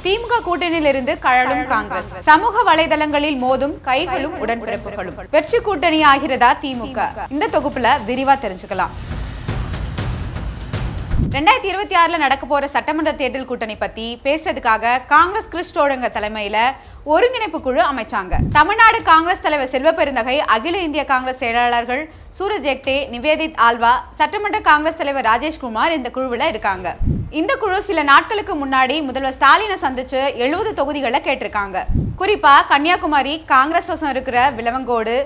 திமுக கூட்டணியிலிருந்து கழலும் காங்கிரஸ். சமூக வலைதளங்களில் மோதும் கைகளும் உடன்பிறப்புகளும். வெற்றி கூட்டணி ஆகிறதா திமுக? இந்த தொகுப்புல விரிவா தெரிஞ்சுக்கலாம். 2026 நடக்க போற சட்டமன்ற தேர்தல் கூட்டணி பத்தி பேசுறதுக்காக காங்கிரஸ் கிறிஸ்டோடங்க தலைமையில ஒருங்கிணைப்பு குழு அமைச்சாங்க. தமிழ்நாடு காங்கிரஸ் தலைவர் செல்வ பெருந்தகை, அகில இந்திய காங்கிரஸ் செயலாளர்கள் சூரஜ் ஹெக்டே, நிவேதித் ஆல்வா, சட்டமன்ற காங்கிரஸ் தலைவர் ராஜேஷ்குமார் இந்த குழுவில் இருக்காங்க. இந்த குழு சில நாட்களுக்கு முன்னாடி முதல்வர் ஸ்டாலினை சந்திச்சு 70 தொகுதிகளை கேட்டிருக்காங்க. குறிப்பா கன்னியாகுமரி காங்கிரஸ் வசம் இருக்கிற விளவங்கோடு,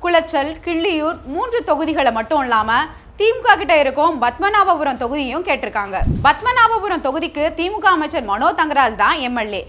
குளச்சல், கிள்ளியூர் 3 தொகுதிகளை மட்டும் இல்லாம திமுக கிட்ட இருக்கும் பத்மநாபபுரம் தொகுதியும் கேட்டிருக்காங்க. பத்மநாபபுரம் தொகுதிக்கு திமுக அமைச்சர் மனோ தங்கராஜ் தான் எம்எல்ஏ.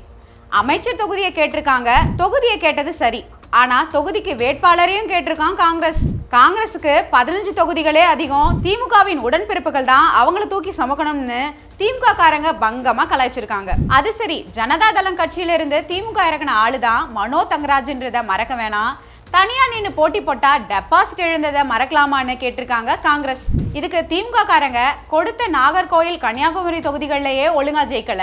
அமைச்சர் தொகுதியை கேட்டிருக்காங்க. தொகுதியை கேட்டது சரி, ஆனா தொகுதிக்கு வேட்பாளரையும் கேட்டிருக்காங்க காங்கிரஸ். காங்கிரஸுக்கு 15 தொகுதிகளே அதிகம். திமுகவின் உடன்பிறப்புகள் தான் அவங்களை தூக்கி சுமக்கணும்னு திமுக காரங்க பங்கமா கலாய்ச்சிருக்காங்க. அது சரி, ஜனதா தளம் கட்சியில இருந்து திமுக இறங்கின ஆளுதான் மனோ தங்கராஜ்ன்றத மறக்க வேணாம். தனியா நின்று போட்டி போட்டா டெபாசிட் எழுந்ததை மறக்கலாமான்னு கேட்டிருக்காங்க காங்கிரஸ். இதுக்கு திமுக காரங்க கொடுத்த நாகர்கோயில், கன்னியாகுமரி தொகுதிகளிலேயே ஒழுங்கா ஜெயிக்கல,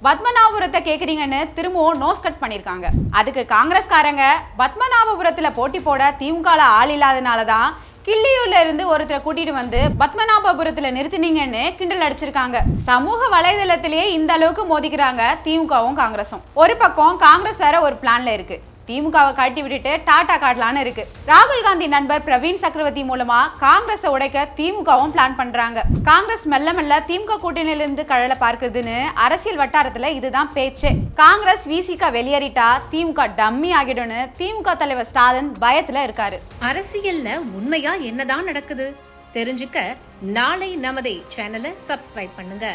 பத்மநாபபுரத்தை கேக்குறீங்கன்னு திரும்பவும் நோஸ் கட் பண்ணிருக்காங்க. அதுக்கு காங்கிரஸ்காரங்க பத்மநாபபுரத்துல போட்டி போட திமுக ஆள் இல்லாதனாலதான் கிள்ளியூர்ல இருந்து ஒருத்தரை கூட்டிட்டு வந்து பத்மநாபபுரத்துல நிறுத்தினீங்கன்னு கிண்டல் அடிச்சிருக்காங்க. சமூக வலைதளத்திலேயே இந்த அளவுக்கு மோதிக்கிறாங்க திமுகவும் காங்கிரஸும். ஒரு பக்கம் காங்கிரஸ் வேற ஒரு பிளான்ல இருக்கு, திமுகவை கட்டி விட்டுட்டு டாடா காட்டலான்னு இருக்கு. ராகுல் காந்தி நண்பர் பிரவீன் சக்கரவர்த்தி மூலமா காங்கிரஸை உடைக்க திமுகவும் பிளான் பண்றாங்க. காங்கிரஸ் மெல்ல மெல்ல திமுக கூட்டணியிலிருந்து கழல பார்க்குதுன்னு அரசியல் வட்டாரத்துல இதுதான் பேச்சு. காங்கிரஸ் விசிக வெளியேறிட்டா திமுக டம்மி ஆகிடும்னு திமுக தலைவர் ஸ்டாலின் பயத்துல இருக்காரு. அரசியல்ல உண்மையா என்னதான் நடக்குது தெரிஞ்சுக்க நாளை நமதே சேனலை சப்ஸ்கிரைப் பண்ணுங்க.